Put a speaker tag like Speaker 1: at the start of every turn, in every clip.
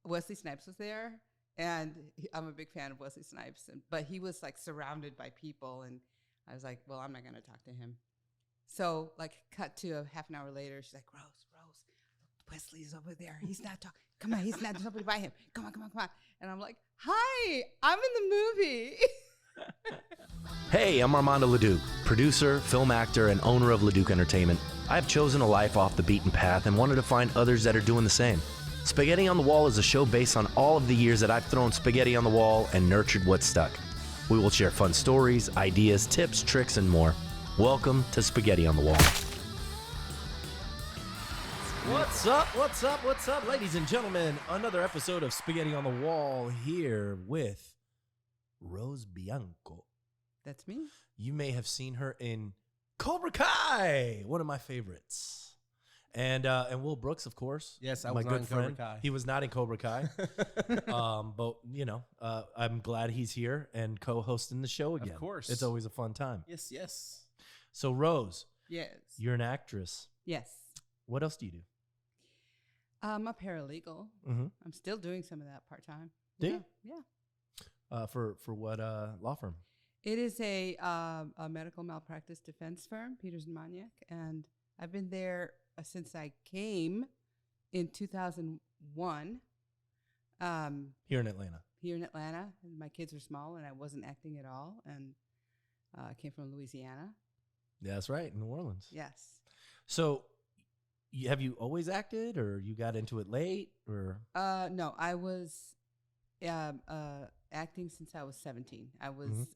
Speaker 1: Wesley Snipes was there, and I'm a big fan of Wesley Snipes, but he was like surrounded by people, and I was like, well, I'm not going to talk to him. So like cut to a half an hour later, she's like, Rose, Wesley's over there. He's not talking. Come on, he's not, there's nobody by him. Come on. And I'm like, hi, I'm in the movie.
Speaker 2: Hey, I'm Armando Leduc, producer, film actor, and owner of Leduc Entertainment. I've chosen a life off the beaten path and wanted to find others that are doing the same. Spaghetti on the Wall is a show based on all of the years that I've thrown spaghetti on the wall and nurtured what's stuck. We will share fun stories, ideas, tips, tricks, and more. Welcome to Spaghetti on the Wall.
Speaker 3: What's up, ladies and gentlemen? Another episode of Spaghetti on the Wall here with Rose Bianco.
Speaker 1: That's me.
Speaker 3: You may have seen her in Cobra Kai, one of my favorites. And Will Brooks, of course.
Speaker 4: Yes, I
Speaker 3: my
Speaker 4: was
Speaker 3: good
Speaker 4: not in
Speaker 3: friend.
Speaker 4: Cobra Kai.
Speaker 3: He was not in Cobra Kai. But, you know, I'm glad he's here and co-hosting the show again.
Speaker 4: Of course.
Speaker 3: It's always a fun time.
Speaker 4: Yes.
Speaker 3: So, Rose,
Speaker 1: Yes.
Speaker 3: you're an actress.
Speaker 1: Yes.
Speaker 3: What else do you do?
Speaker 1: I'm a paralegal.
Speaker 3: Mm-hmm.
Speaker 1: I'm still doing some of that part-time.
Speaker 3: Do you?
Speaker 1: Yeah.
Speaker 3: For what law firm?
Speaker 1: It is a medical malpractice defense firm, Peters and Maniac, and I've been there since I came in 2001.
Speaker 3: Here in Atlanta.
Speaker 1: Here in Atlanta, and my kids were small, and I wasn't acting at all, and I came from Louisiana.
Speaker 3: Yeah, that's right, in New Orleans.
Speaker 1: Yes.
Speaker 3: So, have you always acted, or you got into it late, or?
Speaker 1: No, I was acting since I was 17. I was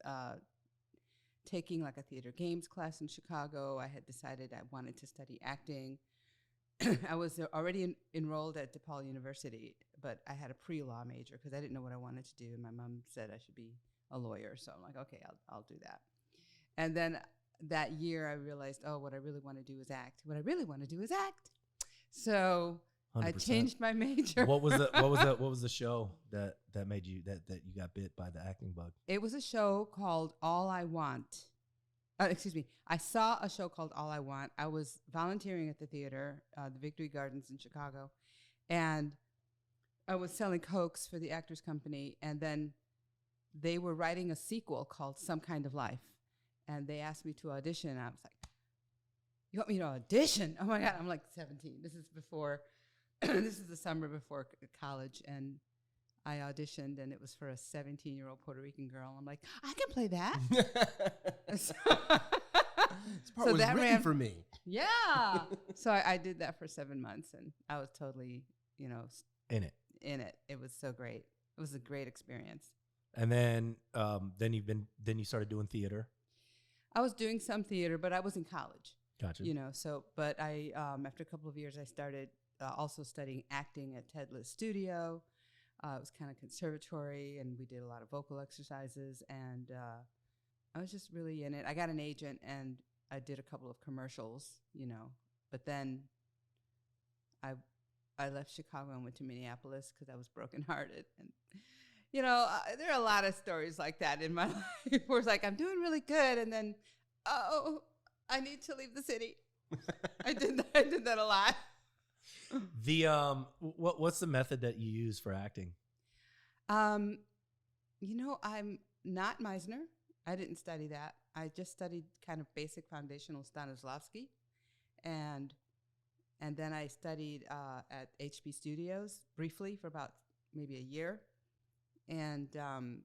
Speaker 1: taking like a theater games class in Chicago. I had decided I wanted to study acting. I was already enrolled at DePaul University, but I had a pre-law major because I didn't know what I wanted to do. And my mom said I should be a lawyer. So I'm like, okay, I'll do that. And then that year I realized, oh, what I really want to do is act. What I really want to do is act. So 100%. I changed my major.
Speaker 3: What was the show that made you that you got bit by the acting bug?
Speaker 1: It was a show called All I Want. I saw a show called All I Want. I was volunteering at the theater, the Victory Gardens in Chicago, and I was selling Cokes for the Actors Company, and then they were writing a sequel called Some Kind of Life, and they asked me to audition, and I was like, you want me to audition? Oh my God, I'm like 17. This is before, this is the summer before college, and I auditioned, and it was for a 17-year-old Puerto Rican girl. I'm like, I can play that.
Speaker 4: This part was written for me.
Speaker 1: Yeah. So I did that for 7 months, and I was totally,
Speaker 3: in it.
Speaker 1: It was so great. It was a great experience.
Speaker 3: And then you started doing theater.
Speaker 1: I was doing some theater, but I was in college.
Speaker 3: Gotcha.
Speaker 1: But I after a couple of years, I started also studying acting at Ted Liss Studio. It was kind of conservatory, and we did a lot of vocal exercises, and I was just really in it. I got an agent, and I did a couple of commercials, but then I left Chicago and went to Minneapolis because I was brokenhearted. And, there are a lot of stories like that in my life where it's like, I'm doing really good, and then, oh, I need to leave the city. I did that a lot.
Speaker 3: What's the method that you use for acting?
Speaker 1: I'm not Meisner. I didn't study that. I just studied kind of basic foundational Stanislavski, and then I studied at HB Studios briefly for about maybe a year, and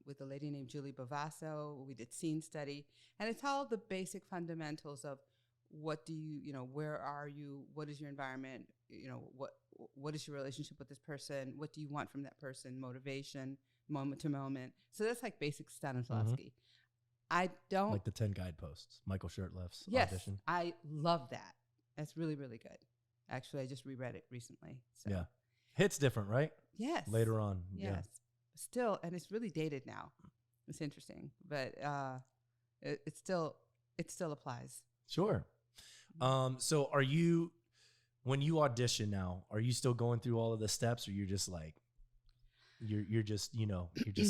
Speaker 1: with a lady named Julie Bavasso, we did scene study, and it's all the basic fundamentals of what do you, where are you, what is your environment, what is your relationship with this person, what do you want from that person, motivation, moment to moment. So that's like basic Stanislavski. I don't
Speaker 3: like the 10 guideposts, Michael Shurtleff's audition.
Speaker 1: I love that. That's really, really good. Actually, I just reread it recently. So.
Speaker 3: Yeah. Hits different, right?
Speaker 1: Yes.
Speaker 3: Later on.
Speaker 1: Yes.
Speaker 3: Yeah.
Speaker 1: Still, and it's really dated now. It's interesting, but it still applies.
Speaker 3: Sure. So are you, when you audition now, are you still going through all of the steps, or you're just like, you're just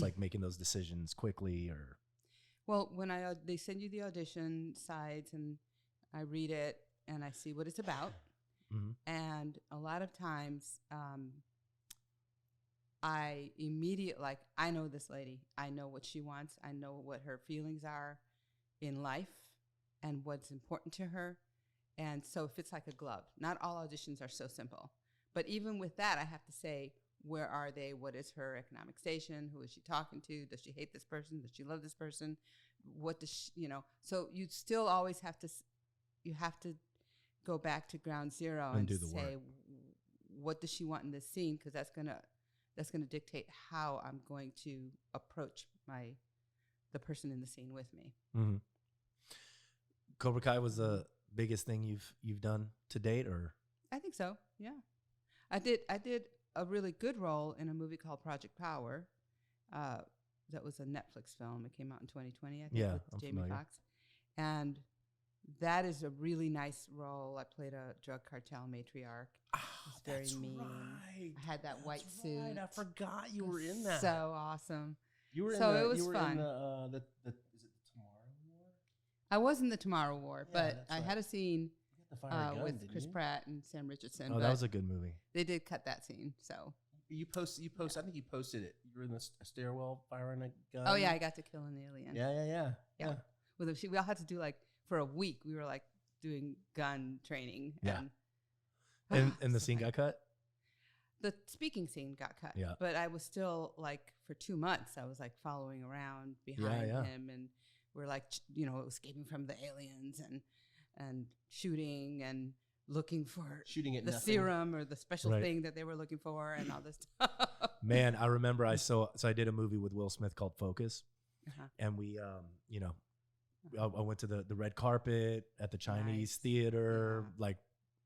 Speaker 3: like making those decisions quickly, or?
Speaker 1: Well, when they send you the audition sides, and I read it and I see what it's about. Mm-hmm. And a lot of times, I immediately, I know this lady. I know what she wants. I know what her feelings are in life and what's important to her. And so it fits like a glove. Not all auditions are so simple. But even with that, I have to say, where are they? What is her economic station? Who is she talking to? Does she hate this person? Does she love this person? What does she, so you still always have to, you have to go back to ground zero and
Speaker 3: do the
Speaker 1: say,
Speaker 3: work.
Speaker 1: What does she want in this scene? Because that's gonna dictate how I'm going to approach the person in the scene with me.
Speaker 3: Mm-hmm. Cobra Kai was the biggest thing you've done to date, or?
Speaker 1: I think so. Yeah, I did a really good role in a movie called Project Power. That was a Netflix film. It came out in 2020, I think,
Speaker 3: Yeah,
Speaker 1: with
Speaker 3: I'm
Speaker 1: Jamie
Speaker 3: familiar.
Speaker 1: Foxx. And that is a really nice role. I played a drug cartel matriarch. It's very mean.
Speaker 4: Right.
Speaker 1: I had that white suit.
Speaker 4: Right. I forgot you were in that.
Speaker 1: So awesome.
Speaker 4: You were
Speaker 1: So
Speaker 4: in the,
Speaker 1: it was
Speaker 4: you were
Speaker 1: fun.
Speaker 4: In the is it the Tomorrow War?
Speaker 1: I was in the Tomorrow War,
Speaker 4: Yeah,
Speaker 1: but
Speaker 4: that's
Speaker 1: I
Speaker 4: right.
Speaker 1: had a scene
Speaker 4: You got the fire gun,
Speaker 1: with
Speaker 4: didn't
Speaker 1: Chris
Speaker 4: you?
Speaker 1: Pratt and Sam Richardson.
Speaker 3: Oh,
Speaker 1: but
Speaker 3: that was a good movie.
Speaker 1: they did cut that scene. So.
Speaker 4: You post. I think you posted it. You were in the stairwell firing a gun.
Speaker 1: Oh yeah, I got to kill an alien.
Speaker 4: Yeah.
Speaker 1: We all had to do like for a week. We were like doing gun training.
Speaker 3: Yeah. And the
Speaker 1: so
Speaker 3: scene
Speaker 1: nice.
Speaker 3: got cut?
Speaker 1: The speaking scene got cut.
Speaker 3: Yeah.
Speaker 1: But I was still like for 2 months. I was like following around behind
Speaker 3: Yeah.
Speaker 1: him, and we're like escaping from the aliens and shooting and looking for
Speaker 4: Shooting at
Speaker 1: the
Speaker 4: nothing.
Speaker 1: serum or the special
Speaker 3: Right.
Speaker 1: thing that they were looking for and all this stuff.
Speaker 3: Man, I remember so I did a movie with Will Smith called Focus.
Speaker 1: Uh-huh.
Speaker 3: And we, I went to the red carpet at the Chinese
Speaker 1: Nice.
Speaker 3: theater,
Speaker 1: Yeah.
Speaker 3: like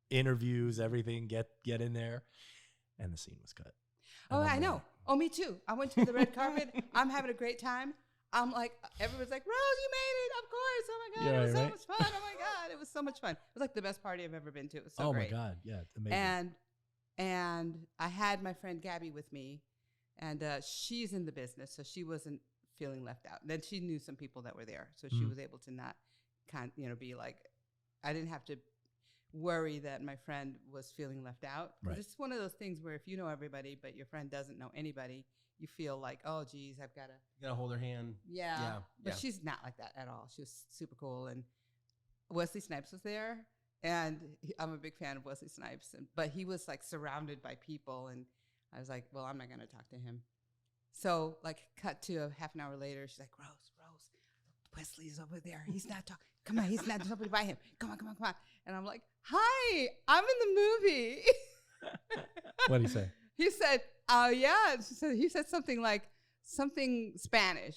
Speaker 3: interviews, everything, get in there. And the scene was cut.
Speaker 1: Oh,
Speaker 3: And I'm
Speaker 1: I know.
Speaker 3: like,
Speaker 1: Oh, me too. I went to the red carpet. I'm having a great time. I'm like, everyone's like, Rose, you made it. Of course. Oh my God.
Speaker 3: Yeah,
Speaker 1: it was so
Speaker 3: right.
Speaker 1: much fun. Oh my God. It was so much fun. It was like the best party I've ever been to. It was so
Speaker 3: oh
Speaker 1: great.
Speaker 3: my God. Yeah. It's amazing.
Speaker 1: And I had my friend Gabby with me, and she's in the business, so she wasn't feeling left out. Then she knew some people that were there, so she was able to not be like, I didn't have to worry that my friend was feeling left out. 'Cause
Speaker 3: Right.
Speaker 1: It's one of those things where if you know everybody, but your friend doesn't know anybody, you feel like, oh, geez, I've got to.
Speaker 4: You gotta hold her hand.
Speaker 1: Yeah. But
Speaker 4: yeah.
Speaker 1: she's not like that at all. She was super cool. And Wesley Snipes was there. And I'm a big fan of Wesley Snipes. But he was like surrounded by people. And I was like, well, I'm not going to talk to him. So like cut to a half an hour later, she's like, Rose, Wesley's over there. He's not talking. Come on, he's not, there's nobody by him. Come on. And I'm like, hi, I'm in the movie.
Speaker 3: What did he say?
Speaker 1: He said, oh, yeah. He said something like, something Spanish.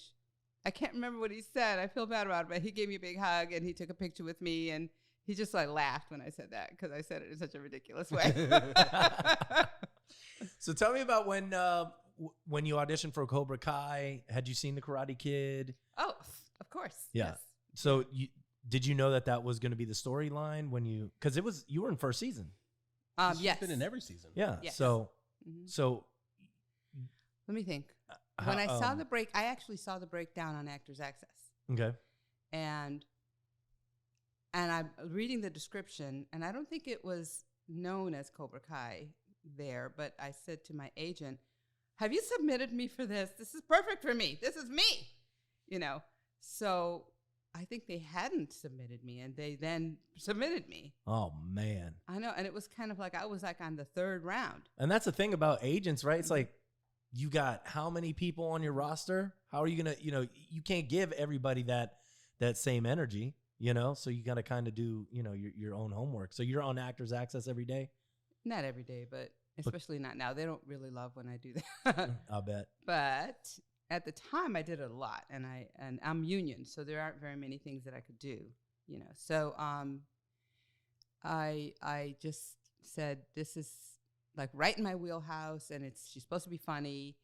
Speaker 1: I can't remember what he said. I feel bad about it, but he gave me a big hug, and he took a picture with me, and he just like laughed when I said that because I said it in such a ridiculous way.
Speaker 3: So tell me about when you auditioned for Cobra Kai. Had you seen The Karate Kid?
Speaker 1: Oh, of course.
Speaker 3: Yeah.
Speaker 1: Yes.
Speaker 3: So did you know that was going to be the storyline when because you were in first season?
Speaker 4: She's
Speaker 1: Yes.
Speaker 4: been in every season.
Speaker 3: Yeah.
Speaker 1: Yes.
Speaker 3: So
Speaker 1: Mhm.
Speaker 3: so
Speaker 1: Let me think. When I saw the break, I actually saw the breakdown on Actors Access.
Speaker 3: okay.
Speaker 1: And I'm reading the description, and I don't think it was known as Cobra Kai there, but I said to my agent, have you submitted me for this? This is perfect for me. This is me. So I think they hadn't submitted me, and they then submitted me.
Speaker 3: Oh man.
Speaker 1: I know. And it was kind of like I was like on the third round.
Speaker 3: And that's the thing about agents, right? It's like you got how many people on your roster? How are you going to, you can't give everybody that same energy, so you got to kind of do, your own homework. So you're on Actors Access every day?
Speaker 1: Not every day, but especially not now. They don't really love when I do that.
Speaker 3: I'll bet.
Speaker 1: But at the time I did it a lot, and I'm union, so there aren't very many things that I could do, So I just said, this is like right in my wheelhouse, and she's supposed to be funny,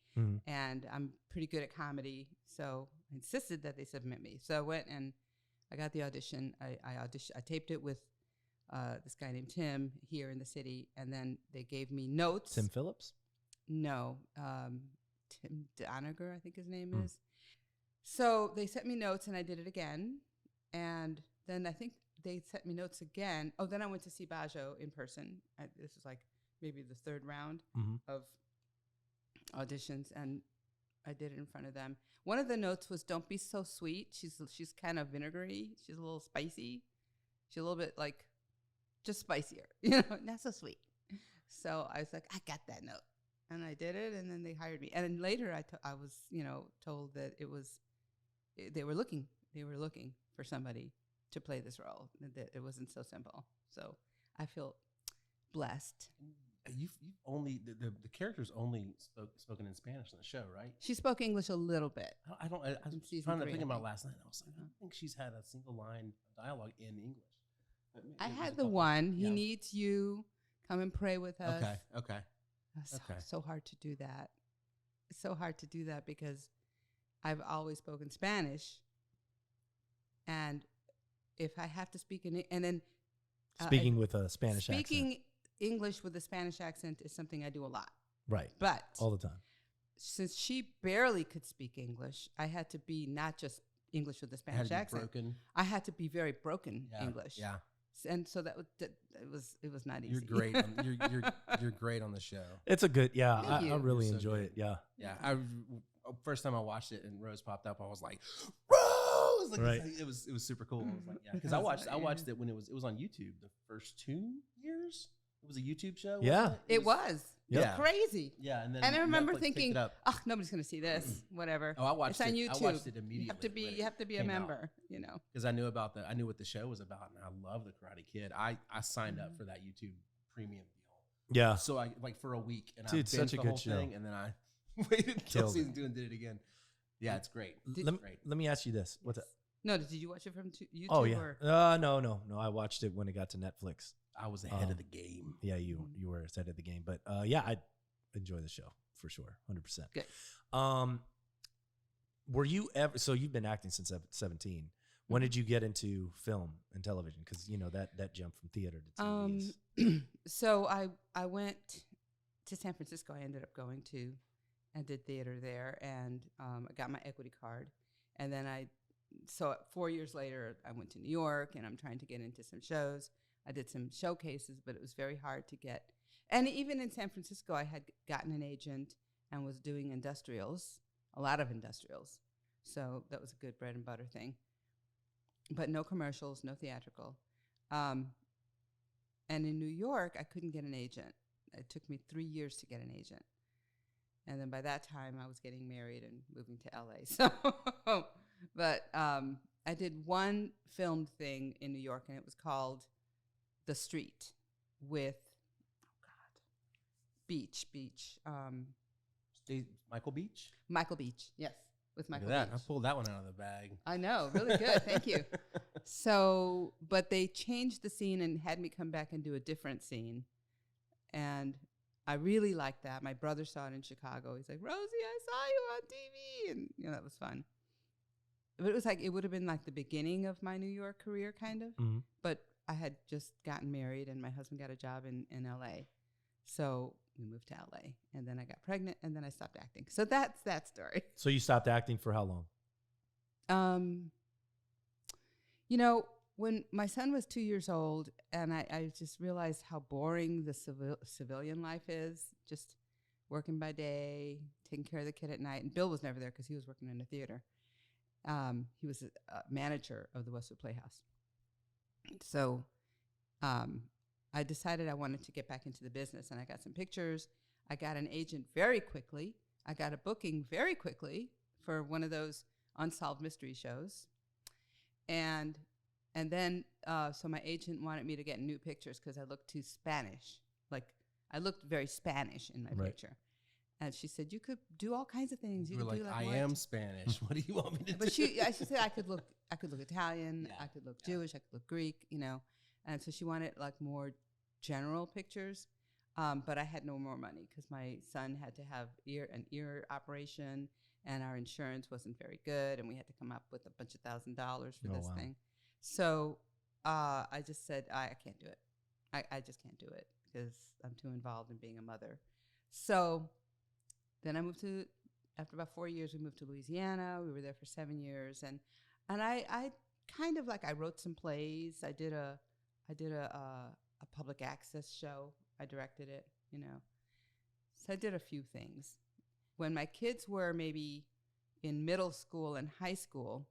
Speaker 1: and I'm pretty good at comedy, so I insisted that they submit me. So I went and I got the audition. I taped it with this guy named Tim here in the city, and then they gave me notes.
Speaker 3: Tim Phillips?
Speaker 1: No, Tim Doniger, I think his name is. So they sent me notes, and I did it again. And then I think they sent me notes again. Oh, then I went to see Bajo in person. This was like maybe the third round auditions, and I did it in front of them. One of the notes was, "Don't be so sweet." She's kind of vinegary. She's a little spicy. She's a little bit like just spicier, not so sweet. So I was like, I got that note, and I did it, and then they hired me. And then later, I was told that they were looking for somebody to play this role. That it wasn't so simple. So I feel blessed.
Speaker 4: You've only the character's only spoken in Spanish in the show, right?
Speaker 1: She spoke English a little bit.
Speaker 4: I was trying to think about last night. I was like, I don't think she's had a single line of dialogue in English.
Speaker 1: I had the one. He needs you. Come and pray with us.
Speaker 4: Okay.
Speaker 1: So hard to do that. It's so hard to do that because I've always spoken Spanish, and if I have to speak and then
Speaker 3: speaking with a Spanish accent.
Speaker 1: Speaking English with a Spanish accent is something I do a lot.
Speaker 3: Right.
Speaker 1: But
Speaker 3: all the time.
Speaker 1: Since she barely could speak English, I had to be not just English with a Spanish accent. I had to be very broken English.
Speaker 4: Yeah.
Speaker 1: And so it was not easy.
Speaker 4: You're great. You're great on the show.
Speaker 3: It's a good. Yeah, I really enjoy it. Yeah.
Speaker 4: Yeah. First time I watched it and Rose popped up, I was like, Rose! Like,
Speaker 3: right.
Speaker 4: It was super cool. I was like, yeah, because I watched it when it was on YouTube the first 2 years. It was a YouTube show.
Speaker 3: Yeah,
Speaker 1: it was. It was crazy.
Speaker 4: Yeah, and
Speaker 1: I remember thinking, "Oh, nobody's going to see this. Whatever."
Speaker 4: Oh, I watched it.
Speaker 1: On YouTube.
Speaker 4: I watched it immediately.
Speaker 1: You have to be a member,
Speaker 4: because I knew what the show was about, and I love the Karate Kid. I signed up for that YouTube premium deal.
Speaker 3: Yeah.
Speaker 4: So I for a week, and
Speaker 3: I binged
Speaker 4: such a good show. And then I waited until season 2 and did it again. Yeah, it's great.
Speaker 3: Let me ask you this: What's that?
Speaker 1: No, did you watch it from YouTube?
Speaker 3: Oh yeah. No. I watched it when it got to Netflix.
Speaker 4: I was ahead of the game.
Speaker 3: Yeah, you were ahead of the game, but I enjoy the show for sure, 100%.
Speaker 1: Good.
Speaker 3: Were you ever? So you've been acting since 17. When did you get into film and television? Because that jump from theater to TV.
Speaker 1: So I went to San Francisco. I ended up going to and did theater there, and I got my equity card, and then 4 years later I went to New York, and I'm trying to get into some shows. I did some showcases, but it was very hard to get. And even in San Francisco, I had gotten an agent and was doing industrials, a lot of industrials. So that was a good bread and butter thing. But no commercials, no theatrical. And in New York, I couldn't get an agent. It took me 3 years to get an agent. And then by that time, I was getting married and moving to LA. So, but I did one filmed thing in New York, and it was called The Street with Beach.
Speaker 4: Michael Beach?
Speaker 1: Michael Beach, yes, with Michael
Speaker 4: Look at
Speaker 1: Beach.
Speaker 4: that. I pulled that one out of the bag.
Speaker 1: I know, really good. Thank you. So, but they changed the scene and had me come back and do a different scene. And I really liked that. My brother saw it in Chicago. He's like, Rosie, I saw you on TV. And, that was fun. But it was like, it would have been like the beginning of my New York career, kind of.
Speaker 3: Mm-hmm.
Speaker 1: But I had just gotten married, and my husband got a job in LA. So we moved to LA, and then I got pregnant, and then I stopped acting. So that's that story.
Speaker 3: So you stopped acting for how long?
Speaker 1: When my son was 2 years old, and I just realized how boring the civilian life is, just working by day, taking care of the kid at night. And Bill was never there because he was working in a theater. He was a manager of the Westwood Playhouse. So I decided I wanted to get back into the business, and I got some pictures. I got an agent very quickly. I got a booking very quickly for one of those unsolved mystery shows. And then, so my agent wanted me to get new pictures because I looked too Spanish. Like, I looked very Spanish in my picture. And she said, you could do all kinds of things.
Speaker 4: You were like, I am Spanish. What do you want me to do?
Speaker 1: But she said I could look Italian, I could look Jewish, I could look Greek, And so she wanted like more general pictures. But I had no more money because my son had to have an ear operation, and our insurance wasn't very good, and we had to come up with a bunch of $1,000 for this thing. So I just said, I can't do it. I just can't do it because I'm too involved in being a mother. So then after about 4 years, we moved to Louisiana. We were there for 7 years. And I kind of I wrote some plays. I did a public access show. I directed it, So I did a few things. when my kids were maybe in middle school and high school,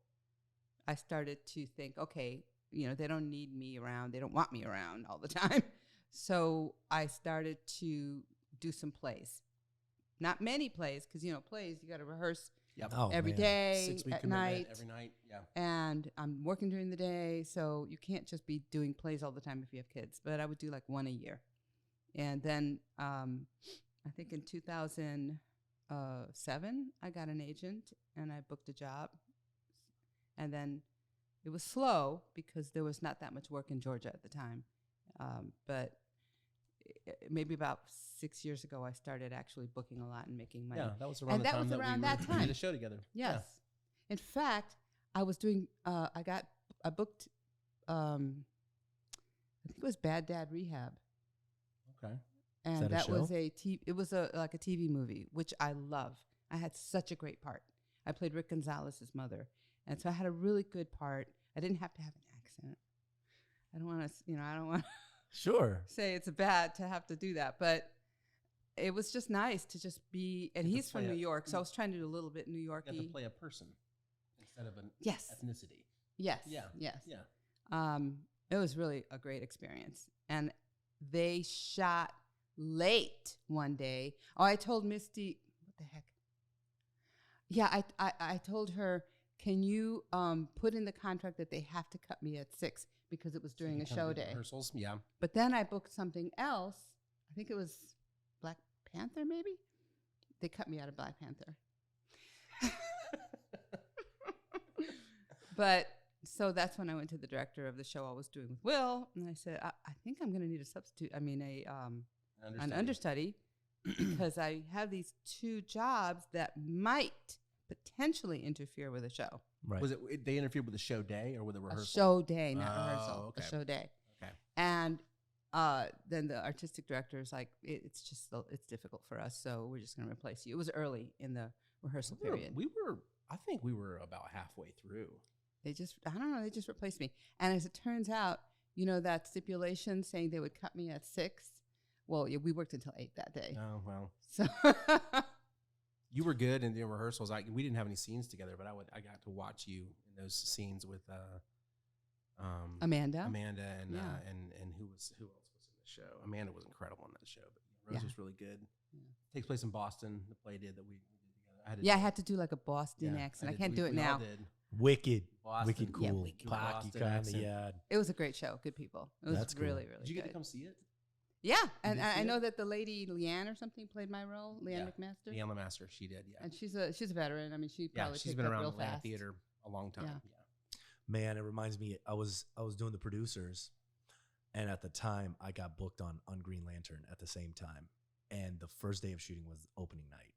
Speaker 1: I started to think, okay, they don't need me around. They don't want me around all the time. So I started to do some plays. Not many plays, because, plays, you got to rehearse every day,
Speaker 4: 6-week
Speaker 1: at
Speaker 4: commitment
Speaker 1: night.
Speaker 4: every night, yeah.
Speaker 1: And I'm working during the day, so you can't just be doing plays all the time if you have kids. But I would do like one a year. And then I think in 2007, I got an agent, and I booked a job. And then it was slow because there was not that much work in Georgia at the time. But maybe about 6 years ago, I started actually booking a lot and making money.
Speaker 4: Yeah, that was around the time that we did a show together.
Speaker 1: Yes. Yeah. In fact, I was doing, I booked, I think it was Bad Dad Rehab.
Speaker 4: Okay.
Speaker 1: And that was it was like a TV movie, which I love. I had such a great part. I played Rick Gonzalez's mother. And so I had a really good part. I didn't have to have an accent. I don't want to,
Speaker 3: Sure.
Speaker 1: say it's bad to have to do that, but it was just nice to just be, and he's from New York, so I was trying to do a little bit New York-y.
Speaker 4: You have to play a person instead of an ethnicity.
Speaker 1: Yes.
Speaker 4: Yeah.
Speaker 1: Yes.
Speaker 4: Yeah.
Speaker 1: It was really a great experience. And they shot late one day. Oh, I told Misty, what the heck? Yeah, I told her, can you put in the contract that they have to cut me at 6 because it was during a show day.
Speaker 4: Rehearsals, yeah.
Speaker 1: But then I booked something else. I think it was Black Panther, maybe? They cut me out of Black Panther. But so that's when I went to the director of the show I was doing with Will, and I said, I think I'm going to need a substitute. I mean, an understudy, because I have these 2 jobs that might potentially interfere with the show.
Speaker 3: Right.
Speaker 4: Was it they interfered with the show day or with the rehearsal?
Speaker 1: A show day, not rehearsal.
Speaker 4: Okay.
Speaker 1: A show day.
Speaker 4: Okay.
Speaker 1: And then the artistic director is like, it's difficult for us, so we're just going to replace you. It was early in the rehearsal period.
Speaker 4: I think we were about halfway through.
Speaker 1: They just replaced me. And as it turns out, that stipulation saying they would cut me at 6. Well, yeah, we worked until 8 that day.
Speaker 4: Oh, well.
Speaker 1: So
Speaker 4: you were good in the rehearsals. We didn't have any scenes together, but I got to watch you in those scenes with
Speaker 1: Amanda
Speaker 4: and who else was in the show? Amanda was incredible in that show, but Rose was really good. Yeah. Takes place in Boston. The play did that we did together. I had to
Speaker 1: do like a Boston accent. I can't do it now.
Speaker 3: Wicked cool.
Speaker 1: Yeah, wicked. It was a great show. Good people. It was
Speaker 3: That's
Speaker 1: really,
Speaker 3: cool.
Speaker 1: really
Speaker 4: Did you get
Speaker 1: good.
Speaker 4: to come see it?
Speaker 1: Yeah, and I know that the lady Leanne or something played my role, Leanne McMaster.
Speaker 4: Leanne LeMaster, she did, yeah.
Speaker 1: And she's a veteran. I mean, she's
Speaker 4: been around
Speaker 1: real
Speaker 4: the
Speaker 1: fast.
Speaker 4: theater a long time.
Speaker 1: Yeah.
Speaker 3: Man, it reminds me, I was doing the producers, and at the time I got booked on Green Lantern at the same time, and the first day of shooting was opening night,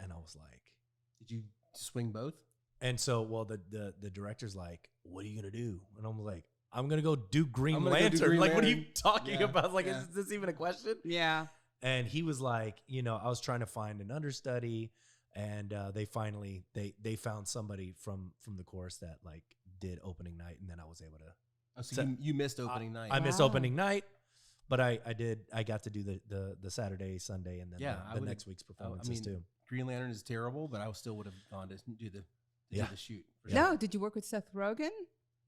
Speaker 3: and I was like,
Speaker 4: did you swing both?
Speaker 3: And so, well, the director's like, what are you gonna do? And I'm like, I'm gonna go do Green Lantern. What are you talking about? Like, is this even a question?
Speaker 1: Yeah.
Speaker 3: And he was like, I was trying to find an understudy, and they finally they found somebody from the chorus that like did opening night, and then I was able to.
Speaker 4: Oh, so you missed opening night.
Speaker 3: I missed opening night, but I got to do the Saturday, Sunday, and then the next week's performances too.
Speaker 4: Green Lantern is terrible, but I still would have gone to do the shoot.
Speaker 1: No, did you work with Seth Rogen?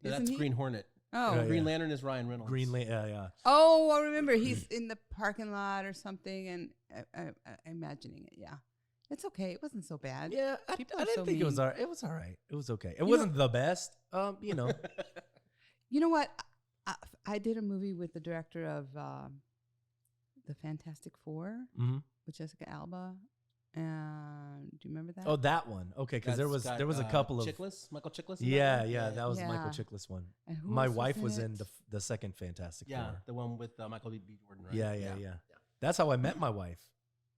Speaker 4: No, that's Green Hornet.
Speaker 1: Oh,
Speaker 4: Green Lantern is Ryan Reynolds.
Speaker 3: Yeah.
Speaker 1: Oh, I remember he's in the parking lot or something, and I'm imagining it. Yeah, it's okay. It wasn't so bad.
Speaker 3: Yeah, I didn't think it was all right. It was all right. It was okay. It
Speaker 1: You
Speaker 3: wasn't the best. You know.
Speaker 1: You know what? I did a movie with the director of the Fantastic Four with Jessica Alba. And do you remember that?
Speaker 3: Oh, that one. Okay, because there was a couple of
Speaker 4: Michael Chiklis.
Speaker 3: Yeah, that was Michael Chiklis one. My wife was in the second Fantastic Four.
Speaker 4: The one with Michael B. Jordan. Right?
Speaker 3: Yeah. That's how I met my wife.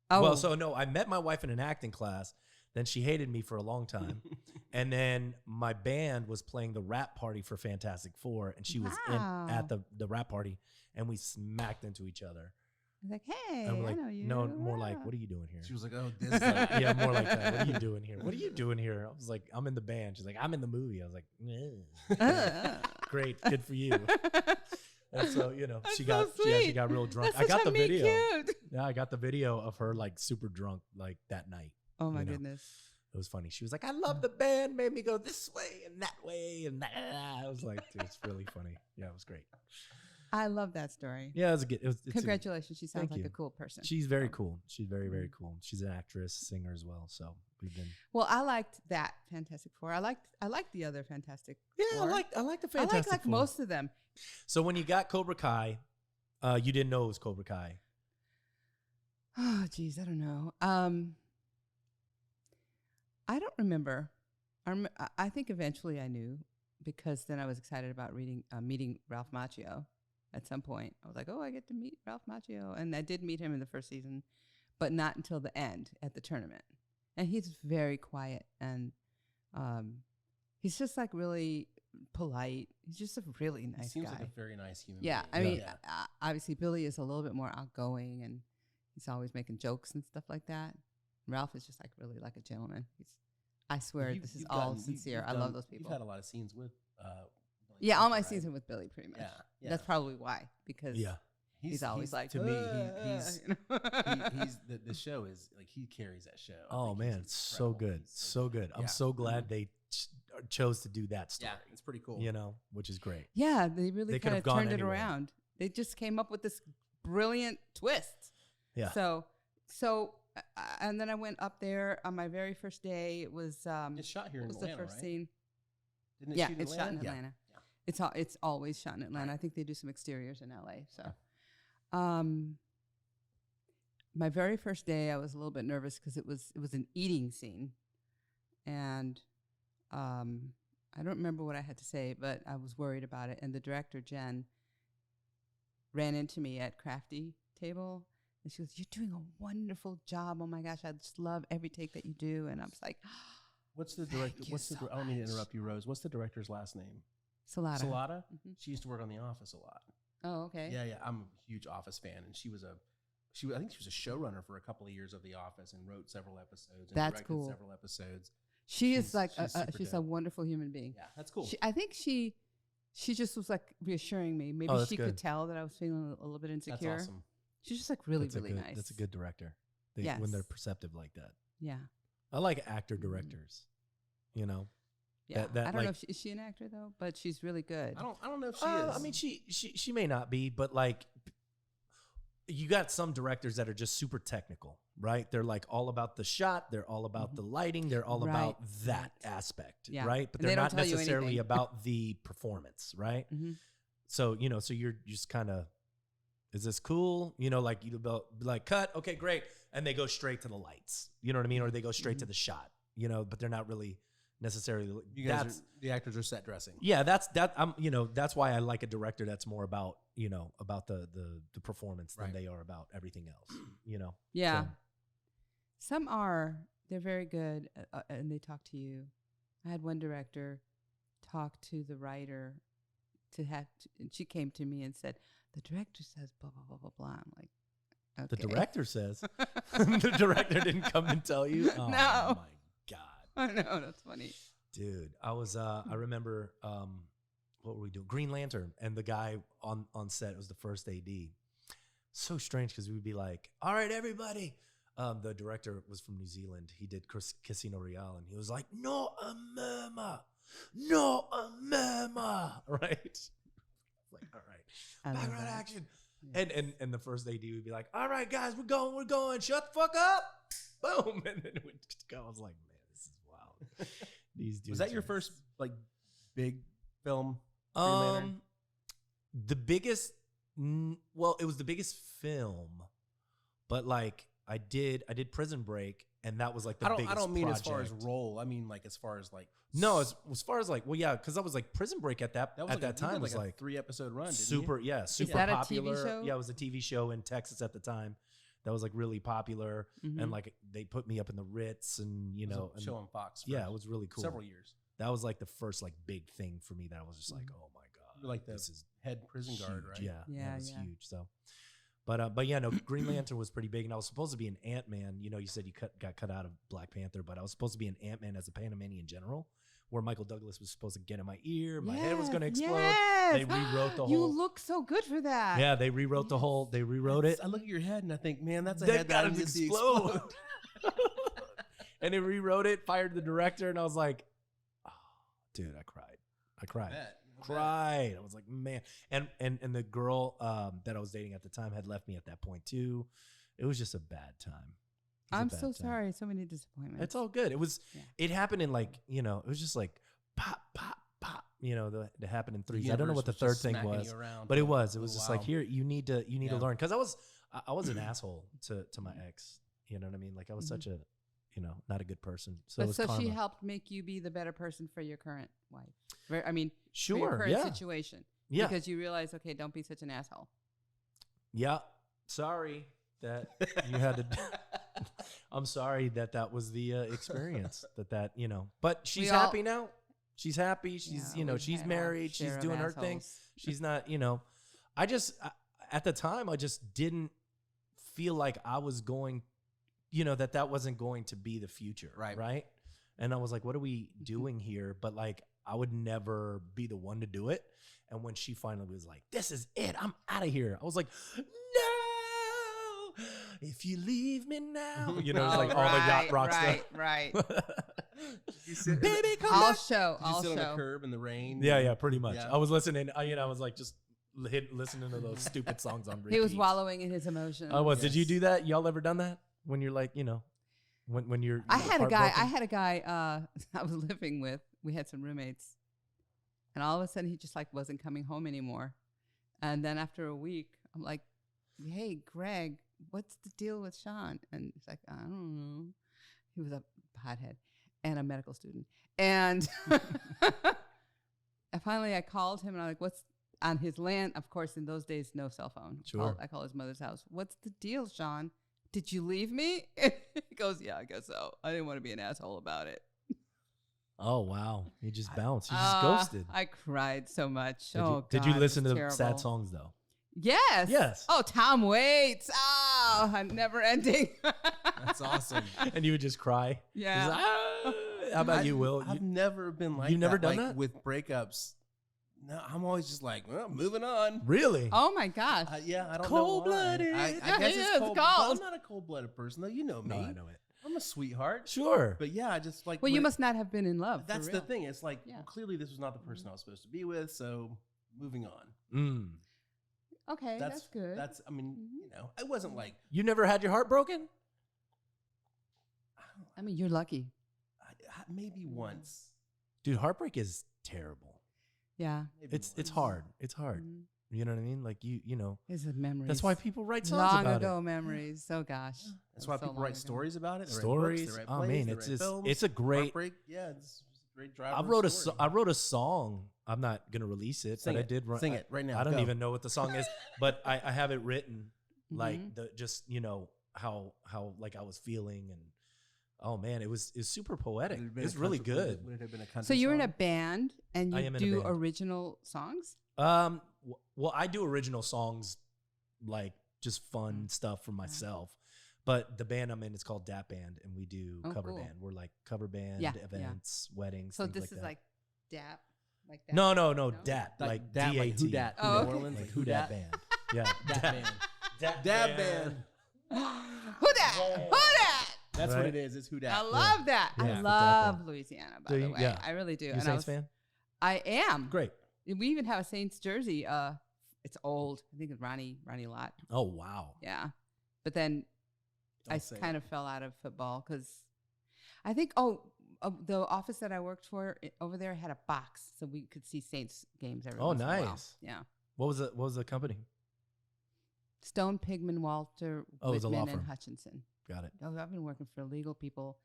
Speaker 1: Oh.
Speaker 3: Well, so no, I met my wife in an acting class. Then she hated me for a long time, and then my band was playing the rap party for Fantastic Four, and she was at the rap party, and we smacked into each other.
Speaker 1: I was like, hey,
Speaker 3: and we're like,
Speaker 1: I know you.
Speaker 3: No, more like, what are you doing here?
Speaker 4: She was like, oh, this guy.
Speaker 3: Yeah, more like that. What are you doing here? What are you doing here? I was like, I'm in the band. She's like, I'm in the movie. I was like, great, good for you. And so, she got real drunk.
Speaker 1: That's
Speaker 3: I got the video.
Speaker 1: Cute.
Speaker 3: Yeah, I got the video of her like super drunk like that night.
Speaker 1: Oh my
Speaker 3: you know?
Speaker 1: goodness.
Speaker 3: It was funny. She was like, I love the band, made me go this way and that way. And that. I was like, dude, it's really funny. Yeah, it was great.
Speaker 1: I love that story.
Speaker 3: Yeah, it was a good.
Speaker 1: Congratulations. She sounds
Speaker 3: thank
Speaker 1: like
Speaker 3: you.
Speaker 1: a cool person.
Speaker 3: She's very cool. She's very, very cool. She's an actress, singer as well. So we've been.
Speaker 1: Well, I liked that Fantastic Four. I liked the other Fantastic Four.
Speaker 3: I like the Fantastic
Speaker 1: like
Speaker 3: Four.
Speaker 1: most of them.
Speaker 3: So when you got Cobra Kai, you didn't know it was Cobra Kai.
Speaker 1: Oh, geez, I don't know. I don't remember. I think eventually I knew, because then I was excited about meeting Ralph Macchio at some point. I was like, oh, I get to meet Ralph Macchio. And I did meet him in the first season, but not until the end at the tournament. And he's very quiet, and he's just like really polite. He's just a really nice
Speaker 4: He seems
Speaker 1: guy.
Speaker 4: like a very nice human
Speaker 1: Yeah,
Speaker 4: being.
Speaker 1: I mean, obviously Billy is a little bit more outgoing, and he's always making jokes and stuff like that. Ralph is just like really like a gentleman. I swear this is all sincere. I love those people.
Speaker 4: You've had a lot of scenes with
Speaker 1: Yeah, all my scenes are with Billy pretty much.
Speaker 4: Yeah.
Speaker 1: That's probably why, because he's always like,
Speaker 4: to me, he's
Speaker 1: you know?
Speaker 4: the show is like, he carries that show. I
Speaker 3: Oh
Speaker 4: think
Speaker 3: man,
Speaker 4: he's
Speaker 3: it's so
Speaker 4: incredible.
Speaker 3: good,
Speaker 4: He's
Speaker 3: so good. I'm
Speaker 4: Yeah.
Speaker 3: so glad they chose to do that story.
Speaker 4: Yeah, it's pretty cool.
Speaker 3: You know, which is great.
Speaker 1: Yeah, they really
Speaker 3: They could
Speaker 1: kind
Speaker 3: have
Speaker 1: of
Speaker 3: gone
Speaker 1: turned it
Speaker 3: anywhere.
Speaker 1: around. They just came up with this brilliant twist.
Speaker 3: Yeah.
Speaker 1: So, and then I went up there on my very first day. It was
Speaker 4: It's shot here in
Speaker 1: what was
Speaker 4: Atlanta,
Speaker 1: the first
Speaker 4: right?
Speaker 1: scene?
Speaker 4: Didn't
Speaker 1: Yeah,
Speaker 4: shoot in
Speaker 1: it's shot in
Speaker 4: Atlanta?
Speaker 1: Atlanta.
Speaker 4: Yeah.
Speaker 1: It's always shot in Atlanta.
Speaker 4: Right.
Speaker 1: I think they do some exteriors in LA. So, my very first day, I was a little bit nervous because it was an eating scene, and I don't remember what I had to say, but I was worried about it. And the director, Jen, ran into me at Crafty table, and she goes, "You're doing a wonderful job. Oh my gosh, I just love every take that you do." And I was like,
Speaker 4: What's the director? I don't mean to interrupt you, Rose. What's the director's last name?
Speaker 1: Salada.
Speaker 4: Salada.
Speaker 1: Mhm.
Speaker 4: She used to work on The Office a lot.
Speaker 1: Oh, okay.
Speaker 4: Yeah. I'm a huge Office fan, and I think she was a showrunner for a couple of years of The Office and wrote several episodes. And
Speaker 1: That's
Speaker 4: directed
Speaker 1: cool.
Speaker 4: Several episodes.
Speaker 1: She is
Speaker 4: She's-
Speaker 1: like
Speaker 4: she's super
Speaker 1: she's a
Speaker 4: dope.
Speaker 1: wonderful human being.
Speaker 4: Yeah, that's cool.
Speaker 1: I think she just was like reassuring me. Maybe
Speaker 3: that's
Speaker 1: she
Speaker 3: good.
Speaker 1: could tell that I was feeling a little bit
Speaker 4: That's
Speaker 1: insecure.
Speaker 4: awesome.
Speaker 1: She's just like really,
Speaker 3: That's a
Speaker 1: really
Speaker 3: good-
Speaker 1: nice.
Speaker 3: That's a good director. When
Speaker 1: Yes.
Speaker 3: they're perceptive like that.
Speaker 1: Yeah.
Speaker 3: I like actor directors. You know.
Speaker 1: Yeah.
Speaker 3: That
Speaker 1: I don't know
Speaker 3: like-
Speaker 1: if is she an actor though, but she's really good.
Speaker 4: I don't know if she is.
Speaker 3: I mean, she may not be, but like, you got some directors that are just super technical, right? They're like all about the shot. They're all about the lighting. They're all about that aspect,
Speaker 1: Yeah.
Speaker 3: right? But
Speaker 1: And
Speaker 3: they're
Speaker 1: they don't
Speaker 3: not
Speaker 1: tell you
Speaker 3: necessarily
Speaker 1: anything.
Speaker 3: about the performance, right?
Speaker 1: Mhm.
Speaker 3: So, so you're just kind of, is this cool? Like you like cut, okay, great, and they go straight to the lights. You know what I mean? Or they go straight to the shot. But they're not really necessarily.
Speaker 4: You guys the actors are set dressing.
Speaker 3: Yeah, that's why I like a director that's more about about the performance than
Speaker 4: Right.
Speaker 3: they are about everything else.
Speaker 1: Yeah.
Speaker 3: So,
Speaker 1: Some they're very good, and they talk to you. I had one director talk to the writer and she came to me and said, "The director says blah blah blah blah blah." I'm like, okay.
Speaker 3: the director says the director didn't come and tell you. Oh,
Speaker 1: No.
Speaker 3: my God.
Speaker 1: I know, that's funny.
Speaker 3: Dude, I was I remember what were we doing? Green Lantern, and the guy on set was the first AD. So strange because we would be like, "All right, everybody." The director was from New Zealand. He did Casino Royale, and he was like, "No a murmur, no a murmur." Right? Like, all right,
Speaker 1: I love
Speaker 3: background
Speaker 1: that.
Speaker 3: action.
Speaker 1: Yeah.
Speaker 3: And the first AD would be like, "All right, guys, we're going. Shut the fuck up." Boom, and then it would just go. I was like, man, this is wild. These dudes.
Speaker 4: Was that your
Speaker 3: are-
Speaker 4: first like big film? Green Lantern?
Speaker 3: The biggest. Well, it was the biggest film, but like I did Prison Break, and that was like the biggest.
Speaker 4: I don't mean as far as
Speaker 3: project.
Speaker 4: role. I mean like as far as like.
Speaker 3: No, as far as like, well, yeah, because I was like Prison Break at that time was like
Speaker 4: a 3-episode run. Didn't
Speaker 3: super,
Speaker 4: you?
Speaker 3: yeah, super
Speaker 1: that a TV
Speaker 3: popular.
Speaker 1: show?
Speaker 3: Yeah, it was a TV show in Texas at the time that was like really popular,
Speaker 1: Mhm.
Speaker 3: and like they put me up in the Ritz, and
Speaker 4: It was a
Speaker 3: and
Speaker 4: show on Fox. For
Speaker 3: yeah, it was really cool.
Speaker 4: several years.
Speaker 3: That was like the first like big thing for me that I was just like, oh my god,
Speaker 4: You were like the
Speaker 3: this is
Speaker 4: head prison guard,
Speaker 3: huge.
Speaker 4: right?
Speaker 3: Yeah,
Speaker 1: Yeah,
Speaker 3: it was
Speaker 1: yeah.
Speaker 3: huge. So, but yeah, no, Green Lantern was pretty big, and I was supposed to be an Ant-Man. You said you got cut out of Black Panther, but I was supposed to be an Ant-Man as a Panamanian general, where Michael Douglas was supposed to get in my ear, my head was going to explode.
Speaker 1: Yes.
Speaker 3: They rewrote the
Speaker 1: You
Speaker 3: whole.
Speaker 1: look so good for that.
Speaker 3: Yeah, they rewrote the whole. They rewrote it.
Speaker 4: I look at your head and I think, man, that's a
Speaker 3: They
Speaker 4: head that
Speaker 3: gotta
Speaker 4: needs to
Speaker 3: explode.
Speaker 4: explode.
Speaker 3: And they rewrote it, fired the director, and I was like, oh, dude, I cried. Cried. I was like, man. And the girl that I was dating at the time had left me at that point too. It was just a bad time.
Speaker 1: I'm so sorry. So many disappointments.
Speaker 3: It's all good. It happened in like, it was just like pop, pop, pop, that happened in threes. I don't know what the third thing was, but it was just like, here, you need to learn. Cause I was an asshole to my ex. You know what I mean? Like I was such a, not a good person. So,
Speaker 1: she helped make you be the better person for your current wife.
Speaker 3: Sure.
Speaker 1: For your current situation.
Speaker 3: Yeah.
Speaker 1: Because you realize, okay, don't be such an asshole.
Speaker 3: Yeah. Sorry that you had to. I'm sorry that was the experience that, but she's happy now. She's happy. She's, she's married. She's doing her thing. She's not, at the time, I just didn't feel like I was going, that wasn't going to be the future. Right. And I was like, what are we doing here? But like, I would never be the one to do it. And when she finally was like, this is it, I'm out of here. I was like, no, if you leave me now, it's like all the yacht rock stuff. Right. Baby, come
Speaker 1: I'll
Speaker 3: back.
Speaker 1: show.
Speaker 4: Did you sit on the curb in the rain?
Speaker 3: Yeah, pretty much.
Speaker 4: Yeah.
Speaker 3: I was listening. I was like just listening to those stupid songs on repeat.
Speaker 1: He was wallowing in his emotions.
Speaker 3: I was. Yes. Did you do that? Y'all ever done that? When you're like, when you're
Speaker 1: I had a guy I was living with. We had some roommates. And all of a sudden he just like wasn't coming home anymore. And then after a week, I'm like, hey, Greg, what's the deal with Sean? And he's like, I don't know. He was a pothead and a medical student. And finally I called him and I'm like, what's on his land? Of course, in those days, no cell phone.
Speaker 3: Sure.
Speaker 1: I call his mother's house. What's the deal, Sean? Did you leave me? He goes, yeah, I guess so. I didn't want to be an asshole about it.
Speaker 3: Oh, wow. You just bounced. You just ghosted.
Speaker 1: I cried so much.
Speaker 3: Did you listen to the sad songs, though?
Speaker 1: Yes. Oh, Tom Waits. Oh, never ending.
Speaker 4: That's awesome.
Speaker 3: And you would just cry?
Speaker 1: Yeah.
Speaker 3: How about you, Will?
Speaker 4: I've never been like
Speaker 3: You've never done that?
Speaker 4: With breakups. No, I'm always just like, well, moving on.
Speaker 3: Really?
Speaker 1: Oh, my gosh.
Speaker 4: Yeah, I don't
Speaker 3: Cold-blooded.
Speaker 4: know why. I guess it's cold. I'm not a cold-blooded person, though. You know me.
Speaker 3: No, I know it.
Speaker 4: I'm a sweetheart.
Speaker 3: Sure.
Speaker 4: But yeah, I just like...
Speaker 1: Well, you must not have been in love.
Speaker 4: That's
Speaker 1: for
Speaker 4: the
Speaker 1: real.
Speaker 4: thing. It's like, well, clearly this was not the person I was supposed to be with, so moving on.
Speaker 3: Mm.
Speaker 1: Okay, that's good.
Speaker 4: That's, I mean, it wasn't like...
Speaker 3: You never had your heart broken?
Speaker 1: I mean, you're lucky.
Speaker 4: Maybe once.
Speaker 3: Dude, heartbreak is terrible.
Speaker 1: Yeah.
Speaker 4: Maybe
Speaker 3: It's
Speaker 4: once.
Speaker 3: hard. It's hard.
Speaker 1: Mhm.
Speaker 3: You know what I mean? Like
Speaker 1: It's a memory.
Speaker 3: That's why people write songs
Speaker 1: Long
Speaker 3: about
Speaker 1: ago
Speaker 3: it.
Speaker 1: memories. Oh gosh.
Speaker 4: That's why people write stories about it. They write
Speaker 3: Stories.
Speaker 4: books, they write
Speaker 3: Oh,
Speaker 4: plays,
Speaker 3: man,
Speaker 4: they
Speaker 3: it's
Speaker 4: write
Speaker 3: just
Speaker 4: films.
Speaker 3: it's a great.
Speaker 4: Heartbreak. Yeah, it's a great driver.
Speaker 3: I wrote a song. I'm not gonna release it,
Speaker 4: Sing
Speaker 3: but
Speaker 4: it.
Speaker 3: I did.
Speaker 4: Sing it right now.
Speaker 3: I don't
Speaker 4: Go.
Speaker 3: even know what the song is, but I have it written. Like
Speaker 1: Mhm.
Speaker 3: how like I was feeling, and oh man, it was super poetic.
Speaker 4: Would it have been
Speaker 3: It's
Speaker 4: a
Speaker 3: really
Speaker 4: country-
Speaker 3: good.
Speaker 4: Would it have been a country
Speaker 1: So you're in a
Speaker 4: song?
Speaker 1: band and
Speaker 3: I
Speaker 1: you
Speaker 3: am in a
Speaker 1: do
Speaker 3: band.
Speaker 1: original songs?
Speaker 3: Well, I do original songs, like just fun stuff for myself. But the band I'm in is called Dat Band, and we do cover
Speaker 1: cool.
Speaker 3: band. We're like cover band events, weddings.
Speaker 1: So
Speaker 3: things
Speaker 1: this
Speaker 3: like
Speaker 1: is
Speaker 3: that.
Speaker 1: like DAP? Like that?
Speaker 3: No,
Speaker 1: No?
Speaker 3: Dat, like
Speaker 4: Dat, like
Speaker 3: DAT.
Speaker 4: Who Dat?
Speaker 1: Oh,
Speaker 4: New
Speaker 1: okay.
Speaker 4: Orleans,
Speaker 3: Like
Speaker 4: like
Speaker 3: Who Dat Band. Yeah,
Speaker 4: Dat Band.
Speaker 3: Dat
Speaker 4: Dat Band.
Speaker 1: Who dat? Who dat?
Speaker 4: That's
Speaker 3: Right.
Speaker 4: what it is. It's Who Dat.
Speaker 1: I love that.
Speaker 3: Yeah,
Speaker 1: I
Speaker 3: it's the
Speaker 1: love
Speaker 3: DAP
Speaker 1: Louisiana, by
Speaker 3: Do
Speaker 1: the
Speaker 3: you?
Speaker 1: way.
Speaker 3: Yeah.
Speaker 1: I really do.
Speaker 3: You a
Speaker 1: And
Speaker 3: Saints fan?
Speaker 1: I am.
Speaker 3: Great.
Speaker 1: We even have a Saints jersey. It's old. I think it's Ronnie Lott.
Speaker 3: Oh wow.
Speaker 1: Yeah. But then
Speaker 4: Don't
Speaker 1: I
Speaker 4: say
Speaker 1: kind of fell out of football because I think, the office that I worked for over there had a box so we could see Saints games every once in a while.
Speaker 3: Nice.
Speaker 1: Yeah.
Speaker 3: What was the company?
Speaker 1: Stone, Pigman, Walter,
Speaker 3: Oh, it was a law
Speaker 1: Whitman, and
Speaker 3: firm.
Speaker 1: Hutchinson.
Speaker 3: Got it.
Speaker 1: Oh, I've been working for legal people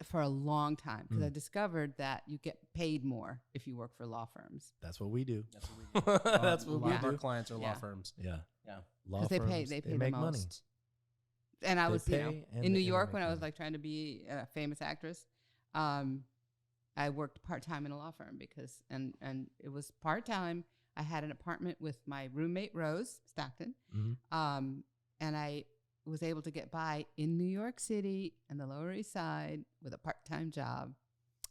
Speaker 1: for a long time because I discovered that you get paid more if you work for law firms.
Speaker 3: That's what we do.
Speaker 4: That's what we do.
Speaker 3: That's
Speaker 4: A
Speaker 3: what
Speaker 4: lot
Speaker 3: we
Speaker 4: of our
Speaker 3: do.
Speaker 4: clients are law
Speaker 1: Yeah.
Speaker 4: firms.
Speaker 3: Yeah.
Speaker 4: Yeah.
Speaker 3: Law
Speaker 1: Because
Speaker 3: firms,
Speaker 1: they pay the
Speaker 3: make
Speaker 1: most.
Speaker 3: money.
Speaker 1: And I
Speaker 3: They
Speaker 1: was,
Speaker 3: pay and
Speaker 1: in
Speaker 3: they-
Speaker 1: New
Speaker 3: and they
Speaker 1: York
Speaker 3: make
Speaker 1: when I was
Speaker 3: money.
Speaker 1: like trying to be a famous actress. I worked part-time in a law firm because, and it was part-time. I had an apartment with my roommate, Rose Stockton.
Speaker 3: Mhm.
Speaker 1: And I was able to get by in New York City and the Lower East Side with a part-time job.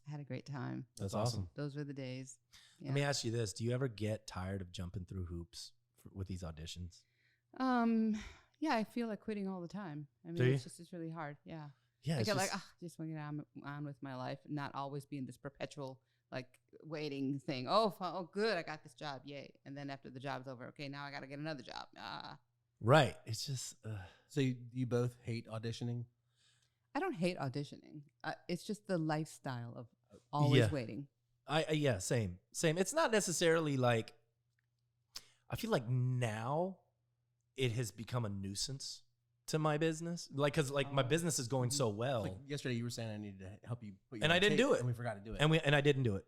Speaker 1: I had a great time.
Speaker 3: That's awesome.
Speaker 1: Those were the days. Yeah.
Speaker 3: Let me ask you this: do you ever get tired of jumping through hoops with these auditions?
Speaker 1: Yeah, I feel like quitting all the time. I
Speaker 3: Do
Speaker 1: mean,
Speaker 3: you?
Speaker 1: it's really hard. Yeah.
Speaker 3: Yeah,
Speaker 1: I
Speaker 3: it's
Speaker 1: get like,
Speaker 3: just-
Speaker 1: just want to get on with my life, not always be in this perpetual like waiting thing. Oh, good, I got this job, yay! And then after the job's over, okay, now I got to get another job.
Speaker 3: right. It's just
Speaker 4: So you both hate auditioning?
Speaker 1: I don't hate auditioning. It's just the lifestyle of always
Speaker 3: Yeah.
Speaker 1: waiting.
Speaker 3: yeah, same. It's not necessarily like, I feel like now it has become a nuisance to my business. Like, cause like my business is going so well.
Speaker 4: Like yesterday, you were saying I needed to help you put.
Speaker 3: And I didn't do it.
Speaker 4: and we forgot to do it.
Speaker 3: and I didn't do it.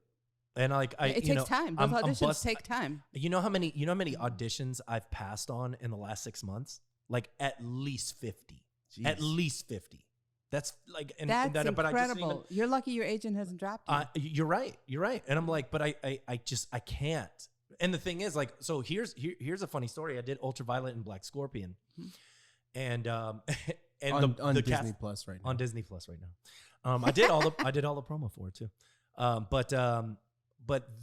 Speaker 3: And like,
Speaker 1: It takes time. Those auditions take time.
Speaker 3: You know how many auditions I've passed on in the last 6 months? Like at least 50.
Speaker 4: Jeez.
Speaker 3: At least 50. That's like,
Speaker 1: That's
Speaker 3: but
Speaker 1: incredible.
Speaker 3: I just even,
Speaker 1: You're lucky your agent hasn't dropped you.
Speaker 3: you're right. And I'm like, but I can't. And the thing is, like, so here's a funny story. I did Ultraviolet and Black Scorpion, and
Speaker 4: on
Speaker 3: the
Speaker 4: Disney
Speaker 3: cast,
Speaker 4: Plus right now.
Speaker 3: on Disney Plus right now. I did all the promo for it too. But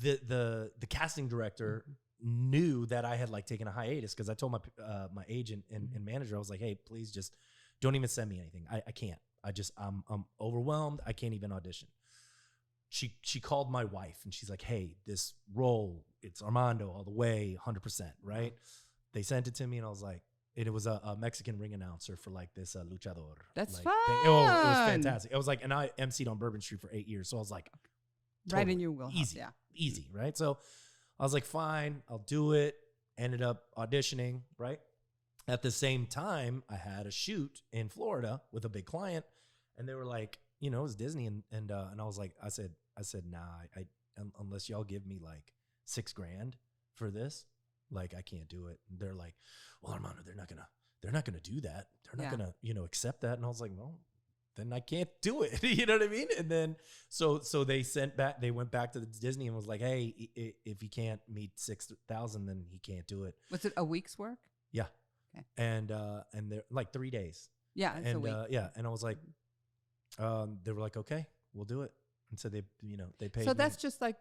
Speaker 3: the casting director knew that I had like taken a hiatus because I told my agent and manager, I was like, hey, please just don't even send me anything. I can't. I'm overwhelmed. I can't even audition. She called my wife and she's like, hey, this role, it's Armando all the way, 100%, right? They sent it to me and I was like, it was a Mexican ring announcer for like this luchador.
Speaker 1: That's
Speaker 3: like,
Speaker 1: fun.
Speaker 3: It was fantastic. It was like, and I emceed on Bourbon Street for 8 years. So I was like,
Speaker 1: Right in your wheelhouse.
Speaker 3: easy,
Speaker 1: Yeah.
Speaker 3: easy, right? So I was like, fine, I'll do it. Ended up auditioning, right? At the same time, I had a shoot in Florida with a big client, and they were like, you know, it was Disney, and I was like, I said, nah, I unless y'all give me like $6,000 for this, like I can't do it. And they're like, well, Armando, they're not gonna do that. They're not gonna, accept that. And I was like, well, then I can't do it. You know what I mean? And then so they went back to the Disney and was like, hey, if he can't meet 6,000, then he can't do it.
Speaker 1: Was it a week's work?
Speaker 3: Yeah.
Speaker 1: Okay.
Speaker 3: And they're like 3 days.
Speaker 1: Yeah, it's a week.
Speaker 3: Yeah. And I was like, they were like, okay, we'll do it. And so they paid
Speaker 1: So
Speaker 3: me.
Speaker 1: that's just like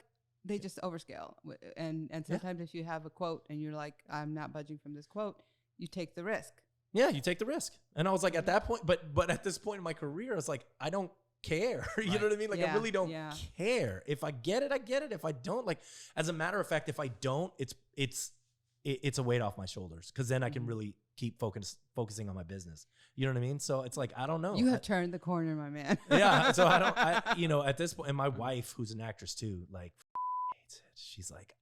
Speaker 1: they just overscale. And sometimes if you have a quote and you're like, I'm not budging from this quote, you take the risk.
Speaker 3: Yeah, you take the risk. And I was like, at that point, but at this point in my career, I was like, I don't care. You know what I mean? Like, I really don't care. If I get it, I get it. If I don't, like, as a matter of fact, if I don't, it's a weight off my shoulders, because then I can really keep focusing on my business. You know what I mean? So it's like, I don't know.
Speaker 1: You have turned the corner, my man.
Speaker 3: Yeah. So at this point, and my wife, who's an actress too, like, hates it. She's like,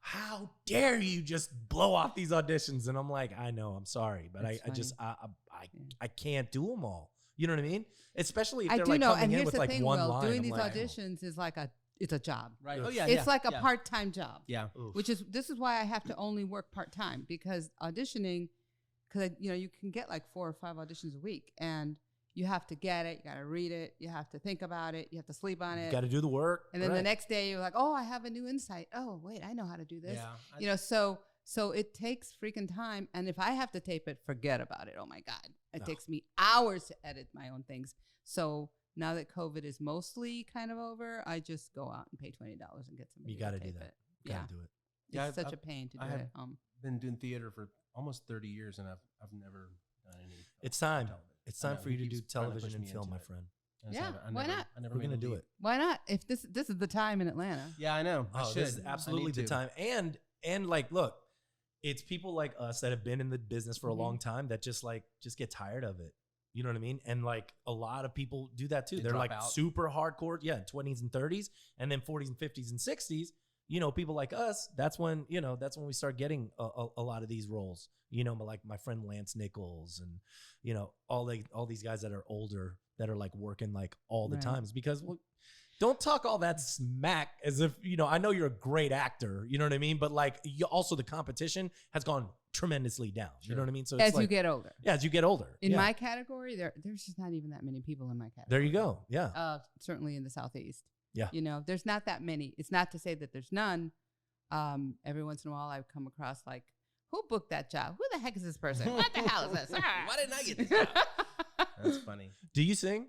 Speaker 3: how dare you just blow off these auditions? And I'm like, I know, I'm sorry, but I can't do them all. You know what I mean? Especially if they're like coming in with like one line.
Speaker 1: Doing these
Speaker 3: like,
Speaker 1: auditions is like it's a job.
Speaker 4: Right. Oh yeah.
Speaker 1: It's like a part-time job.
Speaker 4: Yeah.
Speaker 1: This is why I have to only work part-time, because auditioning, because you can get like 4 or 5 auditions a week, and you have to get it, you got to read it, you have to think about it, you have to sleep on it.
Speaker 3: Got to do the work.
Speaker 1: And then the next day you're like, oh, I have a new insight. Oh, wait, I know how to do this.
Speaker 4: Yeah.
Speaker 1: So it takes freaking time. And if I have to tape it, forget about it. Oh my God. It takes me hours to edit my own things. So now that COVID is mostly kind of over, I just go out and pay $20 and get somebody
Speaker 3: You got to
Speaker 1: to
Speaker 3: do
Speaker 1: tape
Speaker 3: that.
Speaker 1: it.
Speaker 3: You got to do it.
Speaker 1: It's such a pain to do it at home.
Speaker 4: Been doing theater for almost 30 years, and I've never done any.
Speaker 3: It's time.
Speaker 4: television.
Speaker 3: It's time for you to do
Speaker 4: He's trying to push
Speaker 3: television and
Speaker 4: me
Speaker 3: film,
Speaker 4: into
Speaker 3: my
Speaker 4: it.
Speaker 3: friend.
Speaker 4: And
Speaker 1: Yeah, why not?
Speaker 4: I never
Speaker 3: We're
Speaker 4: made
Speaker 3: gonna
Speaker 4: the
Speaker 3: do
Speaker 4: leap.
Speaker 3: it.
Speaker 1: Why not? If this is the time in Atlanta.
Speaker 4: Yeah, I know. I
Speaker 3: Oh,
Speaker 4: should.
Speaker 3: this is
Speaker 4: I
Speaker 3: absolutely
Speaker 4: need
Speaker 3: the
Speaker 4: to.
Speaker 3: time. And like, look, it's people like us that have been in the business for a long time that just get tired of it. You know what I mean? And like a lot of people do that too.
Speaker 4: They
Speaker 3: They're
Speaker 4: drop
Speaker 3: like
Speaker 4: out.
Speaker 3: super hardcore, 20s and 30s, and then 40s and 50s and 60s. People like us, that's when we start getting a lot of these roles. Like my friend Lance Nichols and all these guys that are older that are like working like all the
Speaker 1: Right.
Speaker 3: times, because don't talk all that smack as if, I know you're a great actor, you know what I mean? But like also the competition has gone tremendously down. You know what I mean? So it's
Speaker 1: As you
Speaker 3: like,
Speaker 1: get older.
Speaker 3: yeah, as you get older.
Speaker 1: In
Speaker 3: yeah.
Speaker 1: my category, there's just not even that many people in my category.
Speaker 3: There you go. Yeah.
Speaker 1: Certainly in the Southeast.
Speaker 3: Yeah.
Speaker 1: There's not that many. It's not to say that there's none. Every once in a while, I've come across like, who booked that job? Who the heck is this person? What the hell is this?
Speaker 4: Why didn't I get this job? That's funny.
Speaker 3: Do you sing?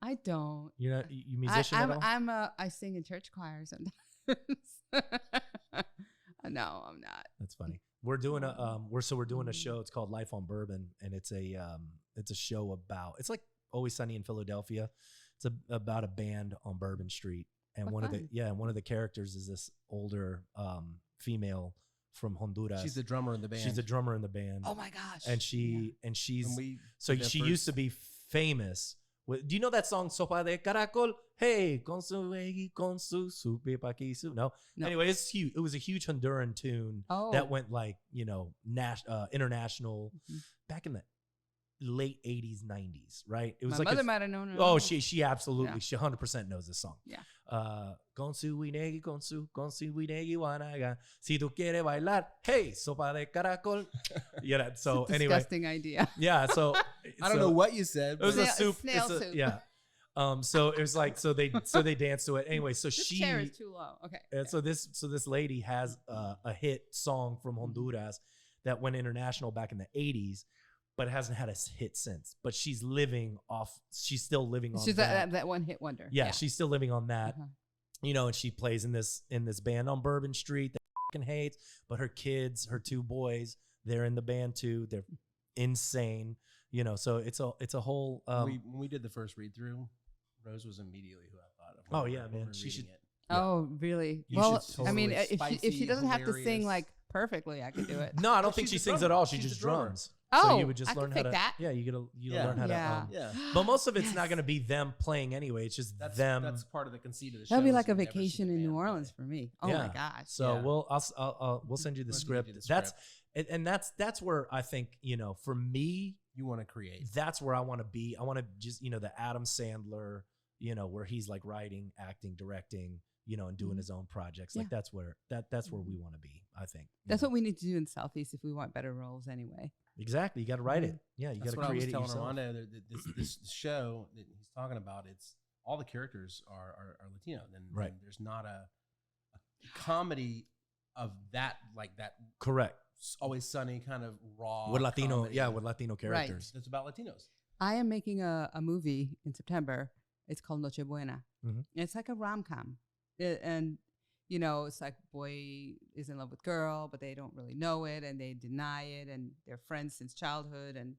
Speaker 1: I don't.
Speaker 3: You're not you musician at all?
Speaker 1: I sing in church choir sometimes. No, I'm not.
Speaker 3: That's funny. We're doing a we're doing a show. It's called Life on Bourbon, and it's a show about, it's like Always Sunny in Philadelphia. It's about a band on Bourbon Street, and one of the characters is this older female from Honduras.
Speaker 4: She's the drummer in the band.
Speaker 3: She's the drummer in the band.
Speaker 1: Oh my gosh!
Speaker 3: And she
Speaker 4: she
Speaker 3: used to be famous. Do you know that song Sopa de Caracol? Hey, con su eggy, con su supe pa' aquí su. No. Anyway, it's huge. It was a huge Honduran tune that went like, you know, international back in the late 80s, 90s, right? It was
Speaker 1: My
Speaker 3: like
Speaker 1: mother might have known her.
Speaker 3: Oh, she absolutely, she 100% knows this song.
Speaker 1: Yeah.
Speaker 3: Con su winegi, con su winegi wanaga. Si tu quieres bailar, hey, sopa de caracol. Yeah. So anyway,
Speaker 1: disgusting idea.
Speaker 3: yeah. So
Speaker 4: I don't know what you said.
Speaker 3: It was a soup.
Speaker 1: Snail soup.
Speaker 3: Yeah. So it was like so they danced to it anyway. So
Speaker 1: This chair is too low. Okay.
Speaker 3: And so this lady has a hit song from Honduras that went international back in the 80s, but hasn't had a hit since. But she's still living on
Speaker 1: She's that one hit wonder.
Speaker 3: Yeah, she's still living on that.
Speaker 1: Uh-huh.
Speaker 3: You know, and she plays in this band on Bourbon Street that fucking hates, but her kids, her two boys, they're in the band too. They're insane. You know, so it's a whole
Speaker 4: when we did the first read through, Rose was immediately who I thought of.
Speaker 3: Oh yeah, man. She should.
Speaker 4: It.
Speaker 1: Oh, really?
Speaker 3: You
Speaker 1: well,
Speaker 3: should
Speaker 1: I mean,
Speaker 4: totally
Speaker 1: if she doesn't have to
Speaker 4: hilarious.
Speaker 1: sing like perfectly, I could do it.
Speaker 3: No, I don't think she
Speaker 4: she's the
Speaker 3: sings
Speaker 4: drummer.
Speaker 3: at all. She
Speaker 4: She's
Speaker 3: just
Speaker 4: the drummer.
Speaker 3: drums.
Speaker 1: Oh,
Speaker 3: so you would just
Speaker 1: I
Speaker 3: learn
Speaker 1: can
Speaker 3: how
Speaker 1: fake
Speaker 3: to.
Speaker 1: that.
Speaker 3: Yeah, you
Speaker 4: Yeah.
Speaker 3: learn how
Speaker 1: Yeah.
Speaker 3: to.
Speaker 4: Yeah.
Speaker 3: But most of it's not
Speaker 1: Yes.
Speaker 3: going to be them playing anyway. It's just
Speaker 4: That's
Speaker 3: them.
Speaker 4: That's part of the conceit of the show.
Speaker 1: That'd be
Speaker 4: is
Speaker 1: like a
Speaker 4: you never see
Speaker 1: vacation
Speaker 4: the
Speaker 1: in New
Speaker 4: band
Speaker 1: Orleans
Speaker 4: play.
Speaker 1: for me. Oh
Speaker 3: Yeah.
Speaker 1: my gosh.
Speaker 3: So
Speaker 4: Yeah.
Speaker 3: we'll send you the
Speaker 4: We'll
Speaker 3: script.
Speaker 4: give you the
Speaker 3: That's where I think, you know, for me,
Speaker 4: You want to create.
Speaker 3: that's where I want to be. I want to just, you know, the Adam Sandler, you know, where he's like writing, acting, directing, you know, and doing his own projects. Like
Speaker 1: Yeah.
Speaker 3: that's where we want to be, I think.
Speaker 1: That's what we need to do in Southeast if we want better roles anyway.
Speaker 3: Exactly. You got to write it. Yeah, you got
Speaker 4: That's
Speaker 3: to
Speaker 4: what I was
Speaker 3: create it
Speaker 4: telling
Speaker 3: yourself.
Speaker 4: Armando. This show that he's talking about, it's all the characters are Latino. And
Speaker 3: Right.
Speaker 4: there's not a comedy of that, like that
Speaker 3: Correct.
Speaker 4: Always Sunny kind of raw
Speaker 3: With Latino,
Speaker 4: comedy.
Speaker 3: yeah, with Latino characters.
Speaker 4: It's about Latinos.
Speaker 1: I am making a movie in September. It's called Noche Buena.
Speaker 3: Mhm.
Speaker 1: It's like a rom-com. And, you know, it's like boy is in love with girl, but they don't really know it and they deny it. And they're friends since childhood. And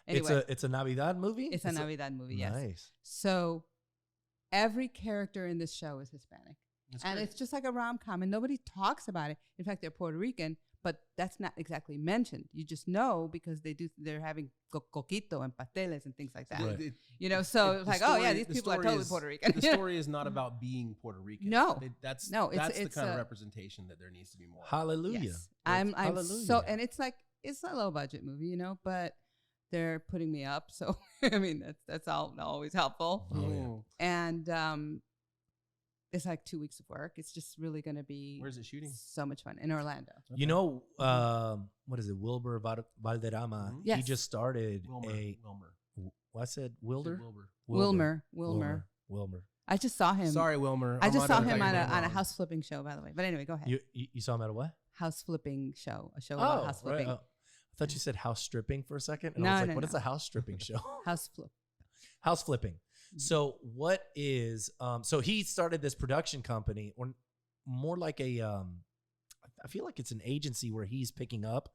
Speaker 1: anyway,
Speaker 3: It's a Navidad movie?
Speaker 1: it's a Navidad movie, yes.
Speaker 3: Nice.
Speaker 1: So every character in this show is Hispanic.
Speaker 4: That's
Speaker 1: And
Speaker 4: great.
Speaker 1: it's just like a rom-com and nobody talks about it. In fact, they're Puerto Rican, but that's not exactly mentioned. You just know because they're having coquito and pasteles and things like that.
Speaker 3: Right.
Speaker 1: You know, so
Speaker 4: The
Speaker 1: it's like, oh yeah,
Speaker 4: story-
Speaker 1: these
Speaker 4: the
Speaker 1: people are
Speaker 4: story
Speaker 1: totally
Speaker 4: is-
Speaker 1: Puerto Rican.
Speaker 4: The story is not about being Puerto Rican.
Speaker 1: No.
Speaker 4: That's
Speaker 1: No, it's
Speaker 4: the kind of
Speaker 1: a-
Speaker 4: representation that there needs to be more.
Speaker 3: Hallelujah.
Speaker 1: Yes. I'm
Speaker 3: Hallelujah.
Speaker 1: so, and it's like, it's a low budget movie, you know, but they're putting me up. So, I mean, that's always helpful.
Speaker 3: Oh, yeah.
Speaker 4: Mm.
Speaker 1: And, it's like 2 weeks of work. It's just really going to be
Speaker 4: Where's it shooting?
Speaker 1: so much fun in Orlando.
Speaker 3: You know, what is it? Wilbur Valderrama.
Speaker 4: Mhm.
Speaker 3: He
Speaker 1: Yes.
Speaker 3: just started
Speaker 4: Wilmer.
Speaker 3: I said Wilder?
Speaker 4: Wilbur.
Speaker 1: Wilmer.
Speaker 3: Wilmer.
Speaker 1: I just saw him.
Speaker 4: Sorry, Wilmer.
Speaker 1: I just saw
Speaker 4: Armando,
Speaker 1: him
Speaker 4: I
Speaker 1: on
Speaker 4: got your name
Speaker 1: a
Speaker 4: wrong.
Speaker 1: house flipping show, by the way. But anyway, go ahead.
Speaker 3: You saw him at a what?
Speaker 1: House flipping show, a show about house flipping.
Speaker 3: I thought you said house stripping for a second. And
Speaker 1: No,
Speaker 3: I was like,
Speaker 1: no,
Speaker 3: what is
Speaker 1: no.
Speaker 3: a house stripping show?
Speaker 1: House flip.
Speaker 3: House flipping. So what is so he started this production company, or more like a I feel like it's an agency where he's picking up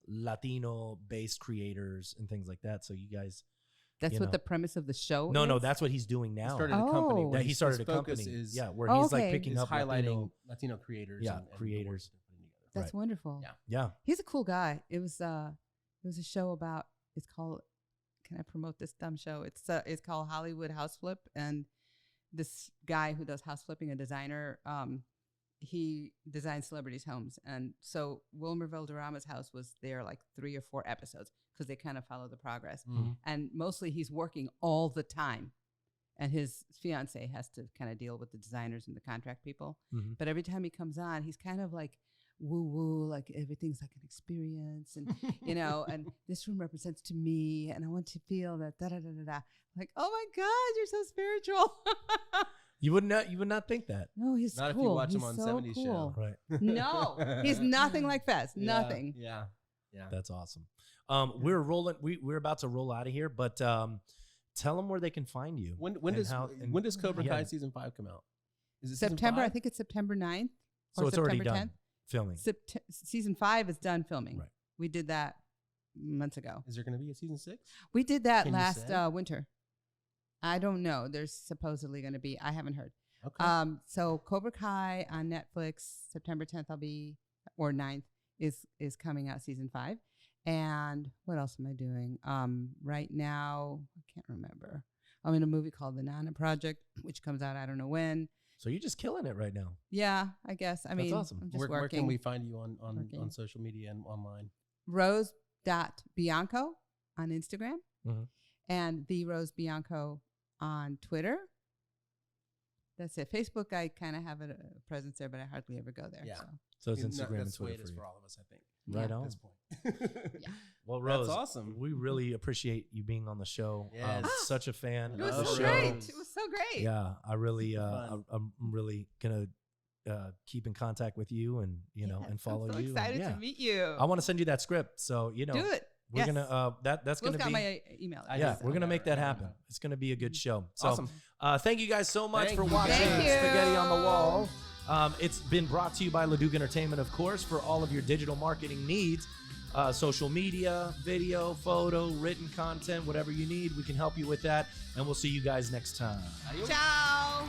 Speaker 3: Latino based creators and things like that. So you guys
Speaker 1: That's
Speaker 3: you
Speaker 1: what
Speaker 3: know.
Speaker 1: the premise of the show
Speaker 3: No,
Speaker 1: is?
Speaker 3: that's what he's doing
Speaker 4: He
Speaker 3: now.
Speaker 4: started a company.
Speaker 1: Oh.
Speaker 4: where
Speaker 3: Yeah, he
Speaker 4: his
Speaker 3: started a
Speaker 4: focus
Speaker 3: company.
Speaker 4: Is,
Speaker 3: Yeah, where
Speaker 1: Oh,
Speaker 3: he's like
Speaker 1: okay.
Speaker 3: picking
Speaker 4: is
Speaker 3: up
Speaker 4: highlighting Latino creators.
Speaker 3: Yeah,
Speaker 4: and the work
Speaker 3: creators.
Speaker 4: that they're putting together.
Speaker 1: That's
Speaker 3: Right.
Speaker 1: wonderful.
Speaker 4: Yeah.
Speaker 3: Yeah.
Speaker 1: He's a cool guy. It was a show about, it's called, can I promote this dumb show? It's called Hollywood House Flip. And this guy who does house flipping, a designer, he designs celebrities' homes. And so Wilmer Valderrama's house was there like 3 or 4 episodes because they kind of follow the progress.
Speaker 4: Mhm.
Speaker 1: And mostly he's working all the time. And his fiance has to kind of deal with the designers and the contract people.
Speaker 3: Mhm.
Speaker 1: But every time he comes on, he's kind of like woo woo, like everything's like an experience. And, you know, and this room represents to me. And I want to feel that da da da da da. Like, oh my God, you're so spiritual.
Speaker 3: You would not think that.
Speaker 1: No, he's
Speaker 4: Not if
Speaker 1: cool.
Speaker 4: you watch him
Speaker 1: He's
Speaker 4: on
Speaker 1: so
Speaker 4: 70s
Speaker 1: cool.
Speaker 4: show.
Speaker 3: Right.
Speaker 1: No, he's nothing like Fez.
Speaker 4: Yeah,
Speaker 1: Nothing.
Speaker 4: Yeah.
Speaker 3: That's awesome. We're about to roll out of here, but tell them where they can find you.
Speaker 4: When
Speaker 3: and
Speaker 4: does
Speaker 3: how- and-
Speaker 4: when does Cobra
Speaker 3: yeah.
Speaker 4: Kai season 5 come out? Is it season
Speaker 1: September, I
Speaker 4: 5?
Speaker 1: think it's September 9th.
Speaker 3: So
Speaker 1: or
Speaker 3: it's already
Speaker 1: September
Speaker 3: done filming.
Speaker 1: Season 5 is done filming.
Speaker 3: Right.
Speaker 1: We did that months ago.
Speaker 4: Is there going to be a season 6?
Speaker 1: We did that
Speaker 4: Can you
Speaker 1: last
Speaker 4: say?
Speaker 1: winter. I don't know. There's supposedly going to be. I haven't heard.
Speaker 4: Okay.
Speaker 1: So Cobra Kai on Netflix, September 10th, or 9th is coming out, season 5. And what else am I doing? Right now, I can't remember. I'm in a movie called The Nana Project, which comes out I don't know when.
Speaker 3: So you're just killing it right now.
Speaker 1: Yeah, I guess. I mean,
Speaker 3: awesome.
Speaker 1: I'm just
Speaker 4: Where
Speaker 1: working.
Speaker 4: can we find you on
Speaker 1: Working.
Speaker 4: social media and online?
Speaker 1: Rose.Bianco on Instagram
Speaker 3: Mhm.
Speaker 1: and the Rose Bianco on Twitter. That's it. Facebook, I kind of have a presence there, but I hardly ever go there.
Speaker 4: Yeah.
Speaker 3: So it's
Speaker 4: And
Speaker 3: Instagram and
Speaker 4: that's the way
Speaker 3: Twitter
Speaker 4: it is
Speaker 3: for
Speaker 4: for
Speaker 3: you.
Speaker 4: all of us, I think.
Speaker 3: Right
Speaker 1: Yeah.
Speaker 3: on.
Speaker 4: At this point.
Speaker 1: Yeah.
Speaker 3: Well, Rose,
Speaker 4: That's awesome.
Speaker 3: we really appreciate you being on the show.
Speaker 4: Yes.
Speaker 3: Such a fan
Speaker 1: It
Speaker 3: of
Speaker 1: was
Speaker 3: the
Speaker 1: so
Speaker 3: show.
Speaker 1: great. It was so great.
Speaker 3: Yeah, I really,
Speaker 4: Fun.
Speaker 3: I'm really gonna keep in contact with you and
Speaker 1: Yes,
Speaker 3: and follow
Speaker 1: I'm so
Speaker 3: you. and,
Speaker 1: excited
Speaker 3: yeah.
Speaker 1: to meet you.
Speaker 3: I want to send you that script, so
Speaker 1: Do it.
Speaker 3: we're
Speaker 1: Yes.
Speaker 3: gonna that's
Speaker 1: Will's
Speaker 3: gonna
Speaker 1: got
Speaker 3: be
Speaker 1: my email.
Speaker 4: I
Speaker 3: yeah,
Speaker 4: just-
Speaker 3: we're gonna make that
Speaker 4: I
Speaker 3: happen.
Speaker 4: know.
Speaker 3: It's gonna be a good show. So,
Speaker 4: Awesome.
Speaker 3: thank you guys so much
Speaker 4: Thank
Speaker 3: for
Speaker 4: you,
Speaker 3: watching
Speaker 4: guys.
Speaker 1: Thank you.
Speaker 3: Spaghetti on the Wall. It's been brought to you by Leduc Entertainment, of course, for all of your digital marketing needs. Social media, video, photo, written content, whatever you need, we can help you with that. And we'll see you guys next time.
Speaker 1: Ciao.